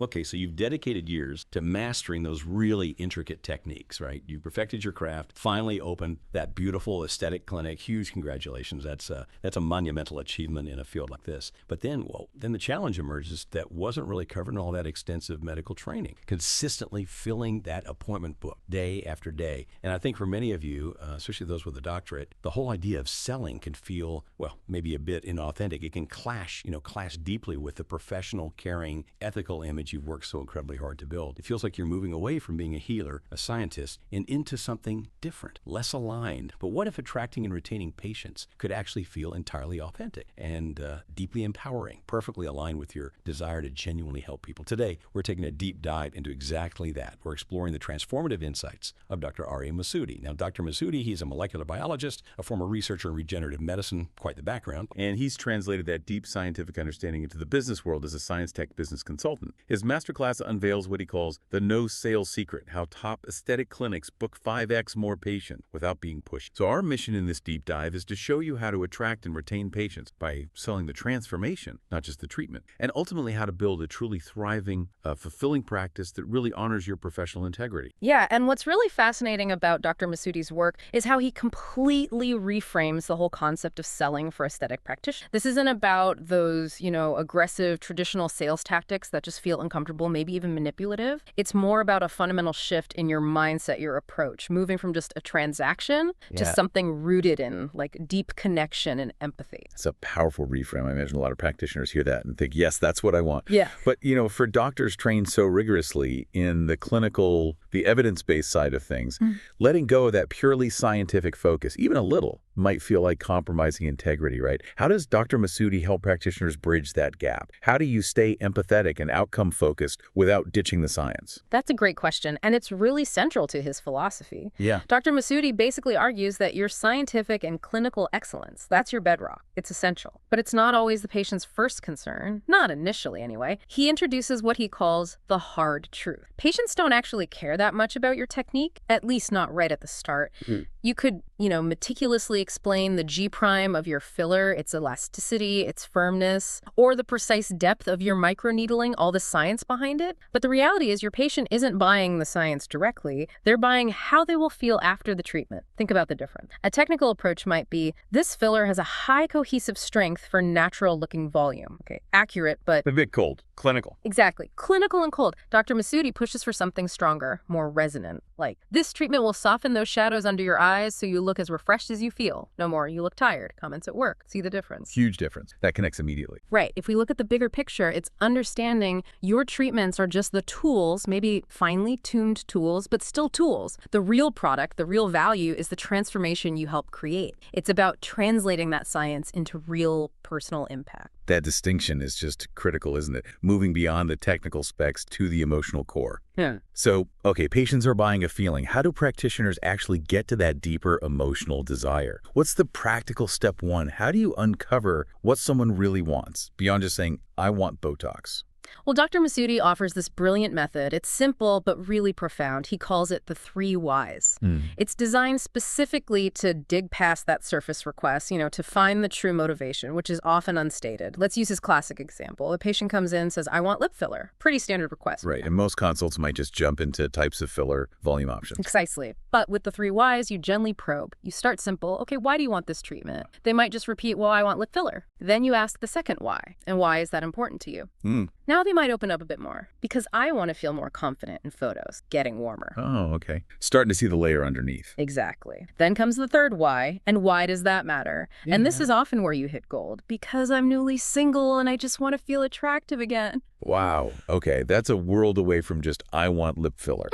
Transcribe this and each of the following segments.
Okay, so you've dedicated years to mastering those really intricate techniques, right? You perfected your craft, finally opened that beautiful aesthetic clinic. Huge congratulations. That's a monumental achievement in a field like this. But then, then the challenge emerges that wasn't really covered in all that extensive medical training. Consistently filling that appointment book day after day. And I think for many of you, especially those with a doctorate, the whole idea of selling can feel, maybe a bit inauthentic. It can clash deeply with the professional, caring, ethical image you've worked so incredibly hard to build. It feels like you're moving away from being a healer, a scientist, and into something different, less aligned. But what if attracting and retaining patients could actually feel entirely authentic and deeply empowering, perfectly aligned with your desire to genuinely help people? Today, we're taking a deep dive into exactly that. We're exploring the transformative insights of Dr. Ari Masudi. Now, Dr. Masudi, he's a molecular biologist, a former researcher in regenerative medicine, quite the background. And he's translated that deep scientific understanding into the business world as a science tech business consultant. His masterclass unveils what he calls the no sales secret, how top aesthetic clinics book 5x more patients without being pushed. So our mission in this deep dive is to show you how to attract and retain patients by selling the transformation, not just the treatment, and ultimately how to build a truly thriving, fulfilling practice that really honors your professional integrity. Yeah, and what's really fascinating about Dr. Masudi's work is how he completely reframes the whole concept of selling for aesthetic practitioners. This isn't about those, aggressive traditional sales tactics that just feel uncomfortable, maybe even manipulative. It's more about a fundamental shift in your mindset, your approach, moving from just a transaction to something rooted in deep connection and empathy. It's a powerful reframe. I imagine a lot of practitioners hear that and think, yes, that's what I want. Yeah. But, for doctors trained so rigorously in the clinical, the evidence-based side of things, letting go of that purely scientific focus, even a little, might feel like compromising integrity, right? How does Dr. Masudi help practitioners bridge that gap? How do you stay empathetic and outcome-focused without ditching the science? That's a great question, and it's really central to his philosophy. Yeah. Dr. Masudi basically argues that your scientific and clinical excellence, that's your bedrock. It's essential. But it's not always the patient's first concern, not initially anyway. He introduces what he calls the hard truth. Patients don't actually care that much about your technique, at least not right at the start. You could, meticulously explain the G prime of your filler, its elasticity, its firmness, or the precise depth of your microneedling, all the science behind it. But the reality is your patient isn't buying the science directly. They're buying how they will feel after the treatment. Think about the difference. A technical approach might be, this filler has a high cohesive strength for natural-looking volume. Okay, accurate, but a bit cold. Clinical. Exactly. Clinical and cold. Dr. Masudi pushes for something stronger, more resonant. Like, this treatment will soften those shadows under your eyes so you look as refreshed as you feel. No more, you look tired. Comments at work. See the difference? Huge difference. That connects immediately. Right. If we look at the bigger picture, it's understanding your treatments are just the tools, maybe finely tuned tools, but still tools. The real product, the real value is the transformation you help create. It's about translating that science into real personal impact. That distinction is just critical, isn't it? Moving beyond the technical specs to the emotional core. Yeah. So, okay, patients are buying a feeling. How do practitioners actually get to that deeper emotional desire? What's the practical step one? How do you uncover what someone really wants beyond just saying, I want Botox? Well, Dr. Masudi offers this brilliant method. It's simple, but really profound. He calls it the 3 whys. It's designed specifically to dig past that surface request, to find the true motivation, which is often unstated. Let's use his classic example. A patient comes in and says, I want lip filler. Pretty standard request. Right. And most consults might just jump into types of filler, volume options. Precisely. But with the 3 whys, you gently probe. You start simple. Okay, why do you want this treatment? They might just repeat, well, I want lip filler. Then you ask the second why. And why is that important to you? Now they might open up a bit more, because I want to feel more confident in photos, getting warmer. Oh, okay. Starting to see the layer underneath. Exactly. Then comes the third why, and why does that matter? Yeah. And this is often where you hit gold, because I'm newly single and I just want to feel attractive again. Wow. Okay, that's a world away from just, I want lip filler.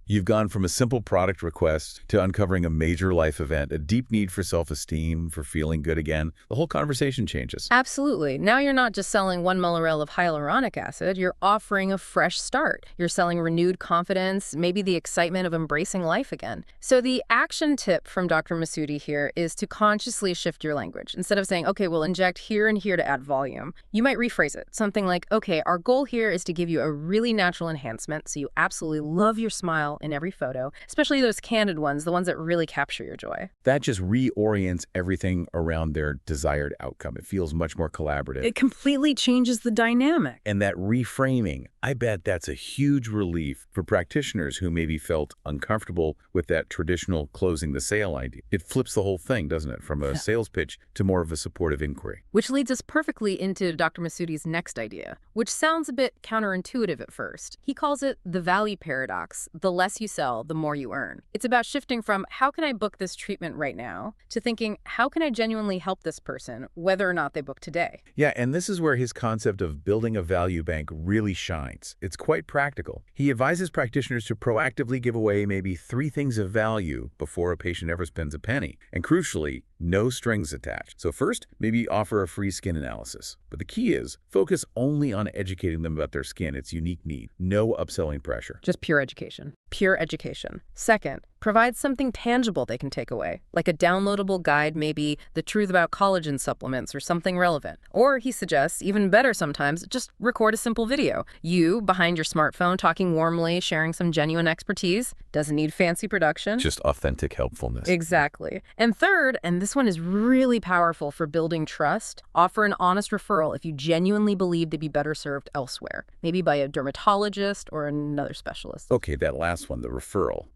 You've gone from a simple product request to uncovering a major life event, a deep need for self-esteem, for feeling good again. The whole conversation changes. Absolutely. Now you're not just selling 1 millirel of hyaluronic acid, you're offering a fresh start. You're selling renewed confidence, maybe the excitement of embracing life again. So the action tip from Dr. Masudi here is to consciously shift your language. Instead of saying, okay, we'll inject here and here to add volume, you might rephrase it. Something like, okay, Okay, our goal here is to give you a really natural enhancement so you absolutely love your smile in every photo, especially those candid ones, the ones that really capture your joy. That just reorients everything around their desired outcome. It feels much more collaborative. It completely changes the dynamic. And that reframing, I bet that's a huge relief for practitioners who maybe felt uncomfortable with that traditional closing the sale idea. It flips the whole thing, doesn't it? From a sales pitch to more of a supportive inquiry. Which leads us perfectly into Dr. Masudi's next idea, which sounds a bit counterintuitive at first. He calls it the value paradox. The less you sell, the more you earn. It's about shifting from how can I book this treatment right now to thinking how can I genuinely help this person, whether or not they book today. Yeah, and this is where his concept of building a value bank really shines. It's quite practical. He advises practitioners to proactively give away maybe 3 things of value before a patient ever spends a penny. And crucially, no strings attached. So first, maybe offer a free skin analysis. But the key is, focus only on educating them about their skin, its unique need. No upselling pressure. Just pure education. Pure education. Second, provide something tangible they can take away, like a downloadable guide, maybe the truth about collagen supplements or something relevant. Or he suggests, even better sometimes, just record a simple video. You, behind your smartphone, talking warmly, sharing some genuine expertise. Doesn't need fancy production. Just authentic helpfulness. Exactly. And third, and this one is really powerful for building trust, offer an honest referral if you genuinely believe to be better served elsewhere, maybe by a dermatologist or another specialist. Okay, that last one, the referral,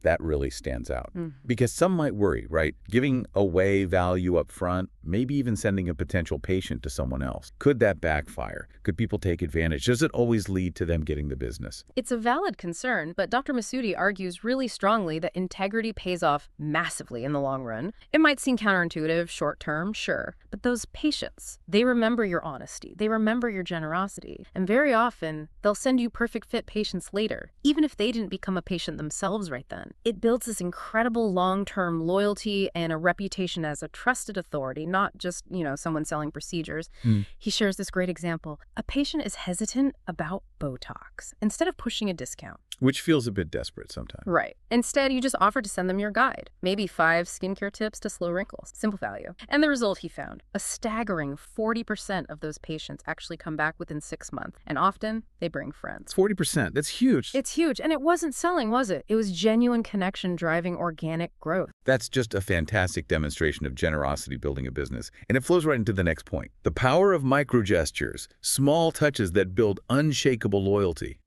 that really stands out. Because some might worry, right? Giving away value up front, maybe even sending a potential patient to someone else. Could that backfire? Could people take advantage? Does it always lead to them getting the business? It's a valid concern, but Dr. Masudi argues really strongly that integrity pays off massively in the long run. It might seem counterintuitive, short-term, sure, but those patients, they remember your honesty, they remember your generosity, and very often, they'll send you perfect fit patients later, even if they didn't become a patient themselves right then. It builds this incredible long-term loyalty and a reputation as a trusted authority, not just, someone selling procedures. He shares this great example. A patient is hesitant about Botox instead of pushing a discount. Which feels a bit desperate sometimes. Right. Instead, you just offer to send them your guide. Maybe 5 skincare tips to slow wrinkles. Simple value. And the result he found, a staggering 40% of those patients actually come back within 6 months. And often, they bring friends. 40%, that's huge. It's huge. And it wasn't selling, was it? It was genuine connection driving organic growth. That's just a fantastic demonstration of generosity building a business. And it flows right into the next point. The power of microgestures, small touches that build unshakable loyalty.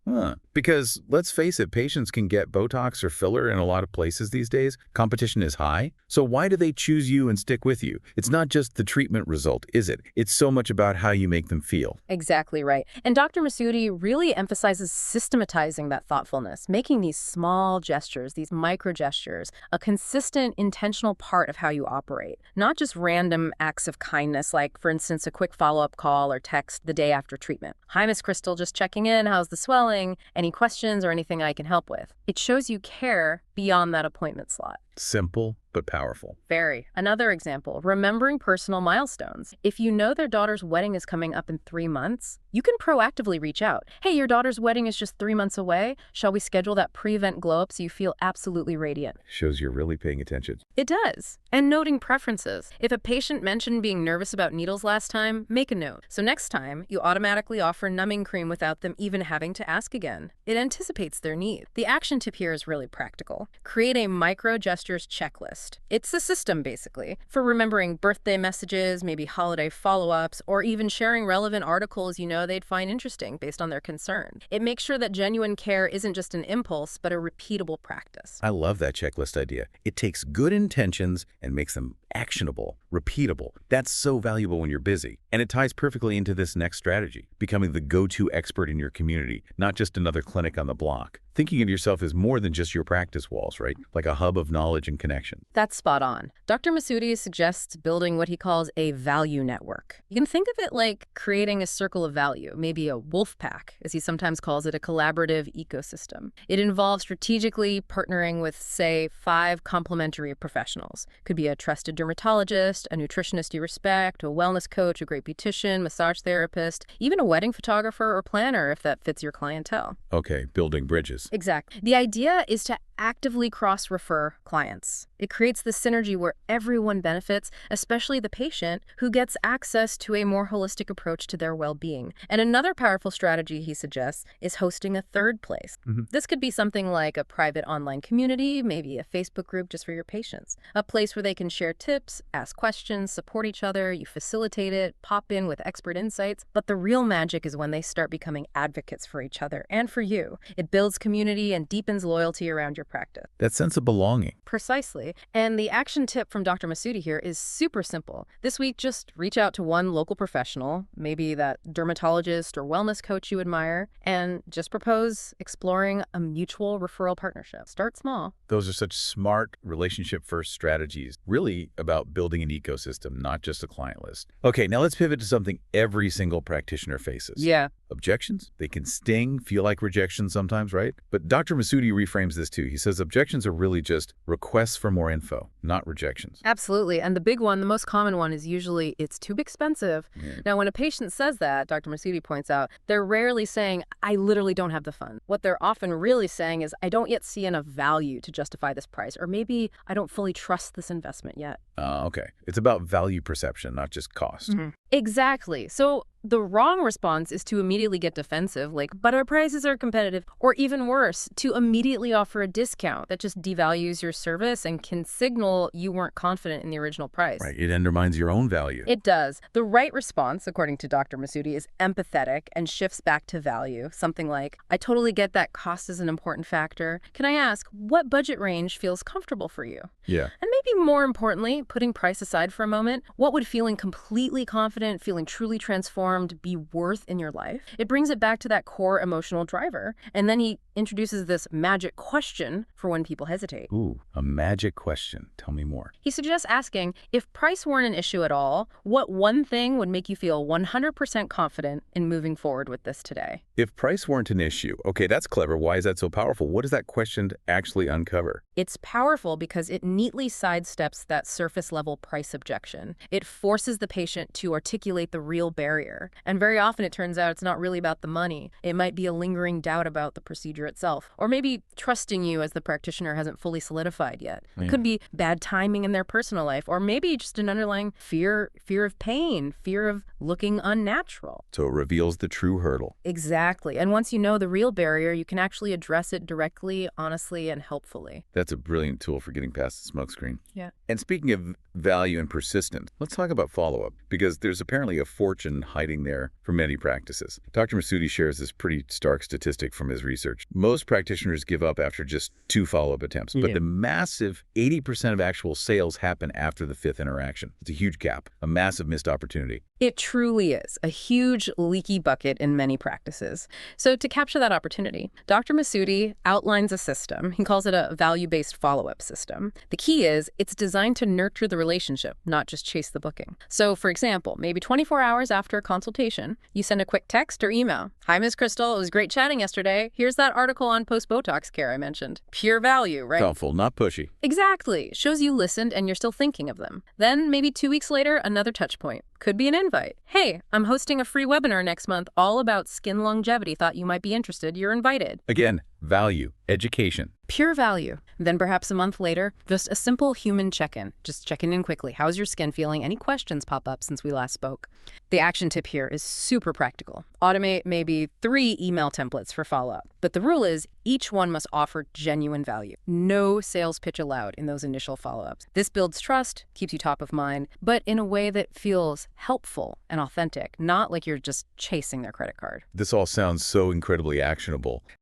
Because let's face it, patients can get Botox or filler in a lot of places these days. Competition is high. So why do they choose you and stick with you? It's not just the treatment result, is it? It's so much about how you make them feel. Exactly right. And Dr. Masudi really emphasizes systematizing that thoughtfulness, making these small gestures, these micro gestures, a consistent, intentional part of how you operate. Not just random acts of kindness, like, for instance, a quick follow-up call or text the day after treatment. Hi, Miss Crystal, just checking in. How's the swelling? Any questions or anything I can help with? It shows you care beyond that appointment slot. Simple, but powerful. Very. Another example, remembering personal milestones. If you know their daughter's wedding is coming up in 3 months, you can proactively reach out. Hey, your daughter's wedding is just 3 months away. Shall we schedule that pre-event glow-up so you feel absolutely radiant? Shows you're really paying attention. It does. And noting preferences. If a patient mentioned being nervous about needles last time, make a note. So next time, you automatically offer numbing cream without them even having to ask again. It anticipates their need. The action tip here is really practical. Create a micro gestures checklist. It's a system, basically, for remembering birthday messages, maybe holiday follow-ups, or even sharing relevant articles you know they'd find interesting based on their concern. It makes sure that genuine care isn't just an impulse, but a repeatable practice. I love that checklist idea. It takes good intentions and makes them actionable, repeatable. That's so valuable when you're busy. And it ties perfectly into this next strategy, becoming the go-to expert in your community, not just another clinic on the block. Thinking of yourself as more than just your practice walls, right? Like a hub of knowledge and connection. That's spot on. Dr. Masudi suggests building what he calls a value network. You can think of it like creating a circle of value, maybe a wolf pack, as he sometimes calls it, a collaborative ecosystem. It involves strategically partnering with, say, 5 complementary professionals. Could be a trusted dermatologist, a nutritionist you respect, a wellness coach, a great beautician, massage therapist, even a wedding photographer or planner if that fits your clientele. Okay, building bridges. Exactly. The idea is to actively cross-refer clients. It creates the synergy where everyone benefits, especially the patient, who gets access to a more holistic approach to their well-being. And another powerful strategy he suggests is hosting a third place. This could be something like a private online community, maybe a Facebook group just for your patients. A place where they can share tips, ask questions, support each other, you facilitate it, pop in with expert insights. But the real magic is when they start becoming advocates for each other and for you. It builds community and deepens loyalty around your practice. That sense of belonging. Precisely. And the action tip from Dr. Masudi here is super simple. This week, just reach out to one local professional, maybe that dermatologist or wellness coach you admire, and just propose exploring a mutual referral partnership. Start small. Those are such smart relationship-first strategies, really about building an ecosystem, not just a client list. Okay, now let's pivot to something every single practitioner faces. Yeah. Objections? They can sting, feel like rejection sometimes, right? But Dr. Masudi reframes this too. He says objections are really just requests for more info, not rejections. Absolutely. And the big one, the most common one, is usually it's too expensive. Now, when a patient says that, Dr. Masudi points out, they're rarely saying, I literally don't have the funds. What they're often really saying is, I don't yet see enough value to justify this price, or maybe I don't fully trust this investment yet. Okay. It's about value perception, not just cost. Exactly. So the wrong response is to immediately get defensive, like, but our prices are competitive, or even worse, to immediately offer a discount that just devalues your service and can signal you weren't confident in the original price. Right. It undermines your own value. It does. The right response, according to Dr. Masudi, is empathetic and shifts back to value. Something like, I totally get that cost is an important factor. Can I ask, what budget range feels comfortable for you? Yeah. And maybe more importantly, putting price aside for a moment, what would feeling completely confident, feeling truly transformed, be worth in your life? It brings it back to that core emotional driver. And then he introduces this magic question for when people hesitate. Ooh, a magic question. Tell me more. He suggests asking, if price weren't an issue at all, what one thing would make you feel 100% confident in moving forward with this today? If price weren't an issue, okay, that's clever. Why is that so powerful? What does that question actually uncover? It's powerful because it neatly sidesteps that surface-level price objection. It forces the patient to articulate the real barrier. And very often it turns out it's not really about the money. It might be a lingering doubt about the procedure itself, or maybe trusting you as the practitioner hasn't fully solidified yet. It could be bad timing in their personal life, or maybe just an underlying fear of pain, fear of looking unnatural. So it reveals the true hurdle. Exactly. And once you know the real barrier, you can actually address it directly, honestly, and helpfully. That's a brilliant tool for getting past the smokescreen. Yeah. And speaking of value and persistence, let's talk about follow-up, because there's apparently a fortune hiding there for many practices. Dr. Masudi shares this pretty stark statistic from his research. Most practitioners give up after just 2 follow-up attempts, but the massive 80% of actual sales happen after the 5th interaction. It's a huge gap, a massive missed opportunity. It truly is a huge leaky bucket in many practices. So to capture that opportunity, Dr. Masudi outlines a system. He calls it a value-based follow-up system. The key is it's designed to nurture the relationship, not just chase the booking. So for example, maybe 24 hours after a consultation, you send a quick text or email. Hi, Ms. Crystal. It was great chatting yesterday. Here's that article on post-Botox care I mentioned. Pure value, right? Thoughtful, not pushy. Exactly. Shows you listened and you're still thinking of them. Then maybe 2 weeks later, another touch point. Could be an invite. Hey, I'm hosting a free webinar next month all about skin longevity. Thought you might be interested. You're invited. Again, value, education. Pure value. Then perhaps a month later, just a simple human check-in. Just checking in quickly. How's your skin feeling? Any questions pop up since we last spoke? The action tip here is super practical. Automate maybe 3 email templates for follow-up. But the rule is each one must offer genuine value. No sales pitch allowed in those initial follow-ups. This builds trust, keeps you top of mind, but in a way that feels helpful and authentic, not like you're just chasing their credit card. This all sounds so incredibly actionable.